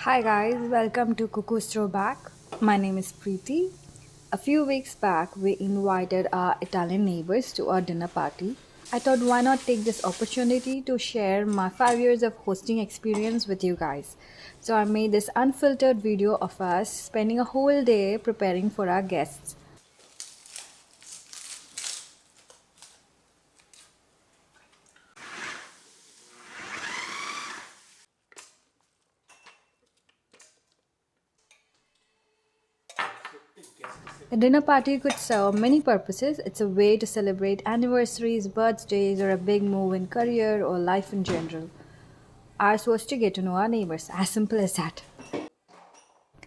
Hi guys, welcome to Cuckoo's Throwback. My name is Preeti. A few weeks back, we invited our Italian neighbors to our dinner party. I thought why not take this opportunity to share my 5 years of hosting experience with you guys. So I made this unfiltered video of us spending a whole day preparing for our guests. A dinner party could serve many purposes. It's a way to celebrate anniversaries, birthdays, or a big move in career or life in general. Ours was to get to know our neighbors, as simple as that.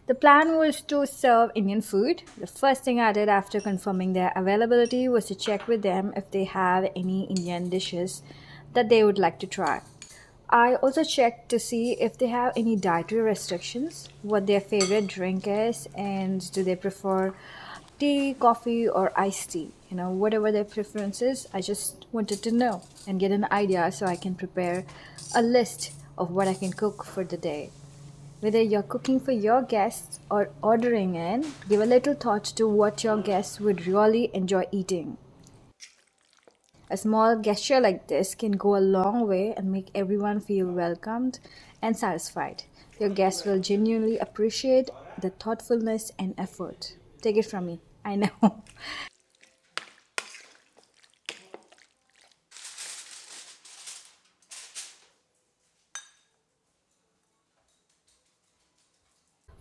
The plan was to serve Indian food. The first thing I did after confirming their availability was to check with them if they have any Indian dishes that they would like to try. I also checked to see if they have any dietary restrictions, what their favorite drink is, and do they prefer tea, coffee, or iced tea. Whatever their preference is, I just wanted to know and get an idea so I can prepare a list of what I can cook for the day. Whether you're cooking for your guests or ordering in, give a little thought to what your guests would really enjoy eating. A small gesture like this can go a long way and make everyone feel welcomed and satisfied. Your guests will genuinely appreciate the thoughtfulness and effort. Take it from me. I know.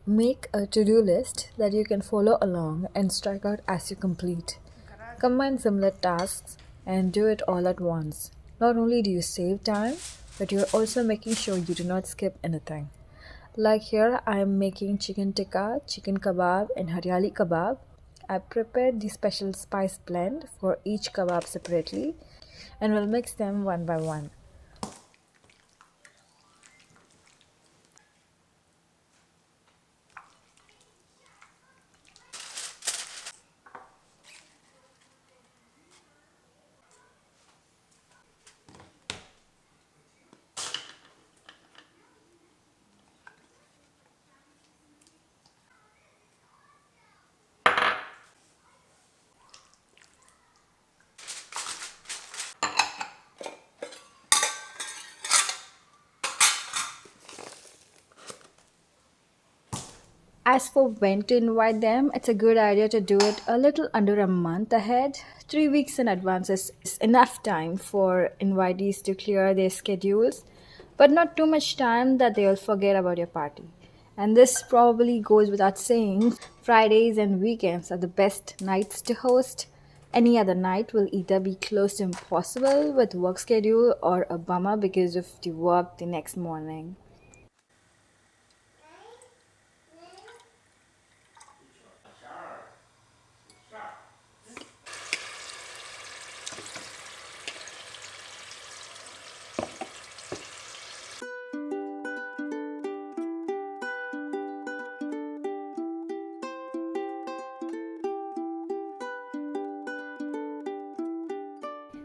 Make a to-do list that you can follow along and strike out as you complete. Combine similar tasks and do it all at once. Not only do you save time, but you're also making sure you do not skip anything. Like here, I am making chicken tikka, chicken kebab, and haryali kebab. I prepared the special spice blend for each kebab separately and will mix them one by one. As for when to invite them, it's a good idea to do it a little under a month ahead. 3 weeks in advance is enough time for invitees to clear their schedules, but not too much time that they'll forget about your party. And this probably goes without saying, Fridays and weekends are the best nights to host. Any other night will either be close to impossible with work schedule or a bummer because of the work the next morning.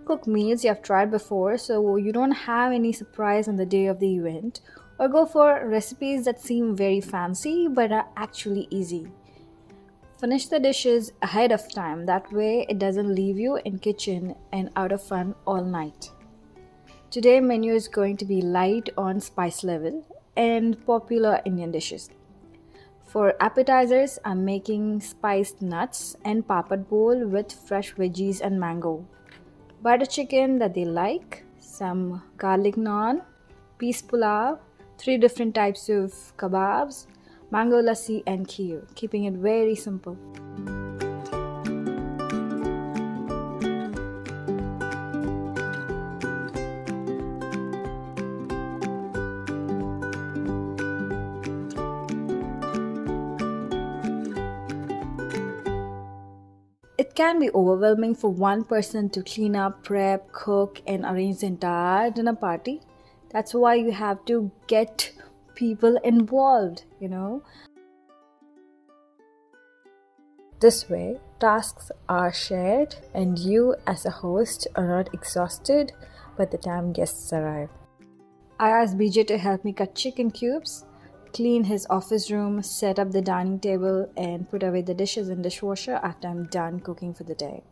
Cook meals you have tried before so you don't have any surprise on the day of the event, or go for recipes that seem very fancy but are actually easy. Finish the dishes ahead of time, that way it doesn't leave you in kitchen and out of fun all night. Today menu is going to be light on spice level and popular Indian dishes. For appetizers, I'm making spiced nuts and papad bowl with fresh veggies and mango. Butter chicken that they like, some garlic naan, peas pulao, 3 different types of kebabs, mango lassi and kheer, keeping it very simple. It can be overwhelming for one person to clean up, prep, cook, and arrange the entire dinner party. That's why you have to get people involved. This way, tasks are shared, and you, as a host, are not exhausted by the time guests arrive. I asked BJ to help me cut chicken cubes. clean his office room, set up the dining table, and put away the dishes in the dishwasher after I'm done cooking for the day.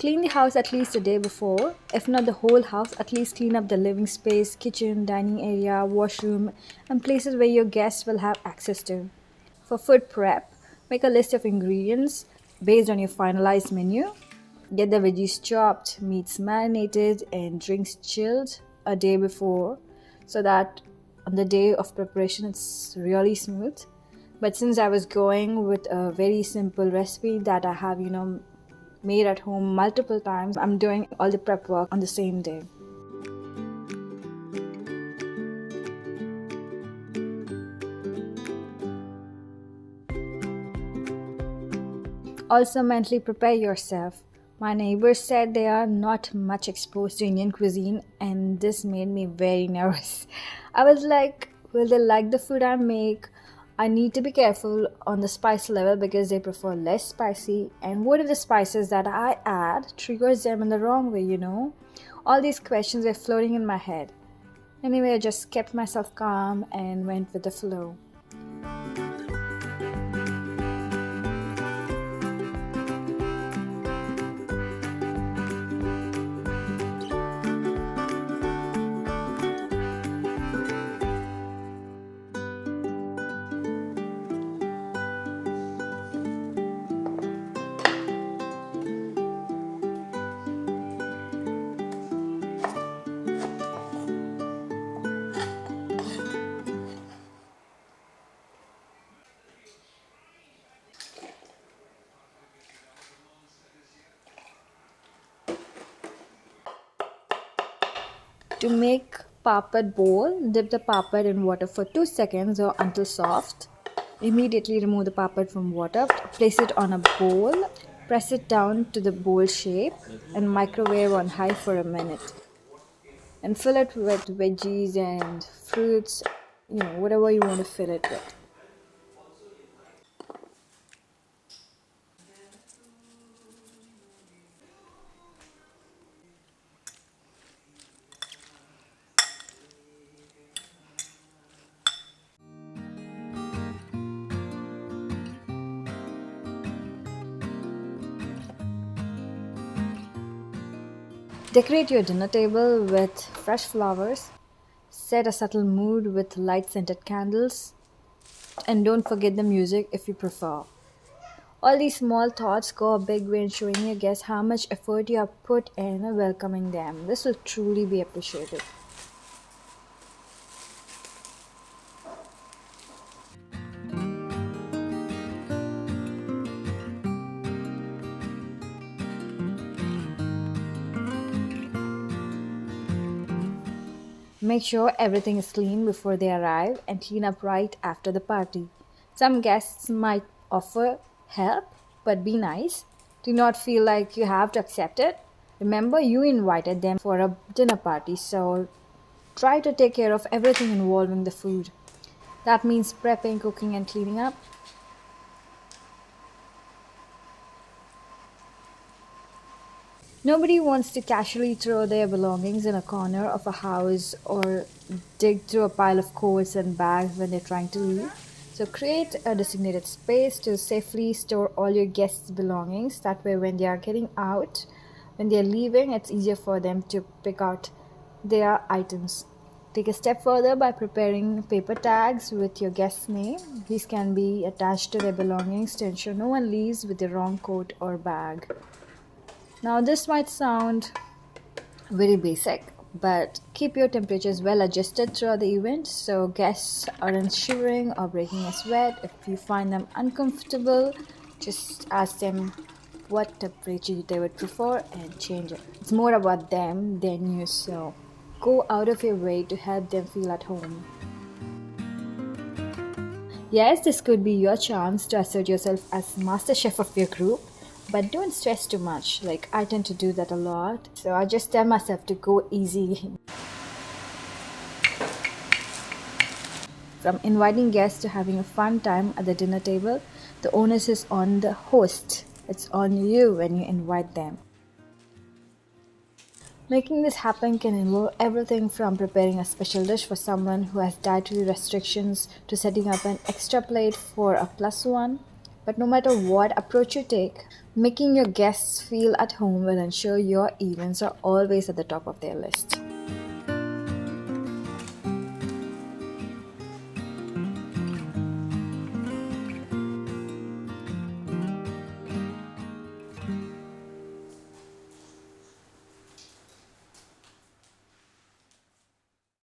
Clean the house at least a day before. If not the whole house, at least clean up the living space, kitchen, dining area, washroom, and places where your guests will have access to. For food prep, make a list of ingredients based on your finalized menu. Get the veggies chopped, meats marinated, and drinks chilled a day before so that on the day of preparation it's really smooth. But since I was going with a very simple recipe that I have, made at home multiple times, I'm doing all the prep work on the same day. Also, mentally prepare yourself. My neighbors said they are not much exposed to Indian cuisine, and this made me very nervous. I was like, will they like the food I make? I need to be careful on the spice level because they prefer less spicy. And what if the spices that I add triggers them in the wrong way? All these questions were floating in my head. Anyway, I just kept myself calm and went with the flow. To make papad bowl, dip the papad in water for 2 seconds or until soft. Immediately remove the papad from water, place it on a bowl, press it down to the bowl shape and microwave on high for a minute. And fill it with veggies and fruits, whatever you want to fill it with. Decorate your dinner table with fresh flowers. Set a subtle mood with light scented candles. And don't forget the music if you prefer. All these small thoughts go a big way in showing your guests how much effort you have put in welcoming them. This will truly be appreciated. Make sure everything is clean before they arrive and clean up right after the party. Some guests might offer help, but be nice. Do not feel like you have to accept it. Remember, you invited them for a dinner party, so try to take care of everything involving the food. That means prepping, cooking, and cleaning up. Nobody wants to casually throw their belongings in a corner of a house or dig through a pile of coats and bags when they're trying to leave. So create a designated space to safely store all your guests' belongings. That way when they are getting out, when they're leaving, it's easier for them to pick out their items. Take a step further by preparing paper tags with your guest's name. These can be attached to their belongings to ensure no one leaves with the wrong coat or bag. Now this might sound very basic, but keep your temperatures well adjusted throughout the event so guests aren't shivering or breaking a sweat. If you find them uncomfortable, just ask them what temperature they would prefer and change it. It's more about them than you, so go out of your way to help them feel at home. Yes, this could be your chance to assert yourself as master chef of your group. But don't stress too much. Like, I tend to do that a lot. So I just tell myself to go easy. From inviting guests to having a fun time at the dinner table, the onus is on the host. It's on you when you invite them. Making this happen can involve everything from preparing a special dish for someone who has dietary restrictions to setting up an extra plate for a plus one. But no matter what approach you take, making your guests feel at home will ensure your events are always at the top of their list.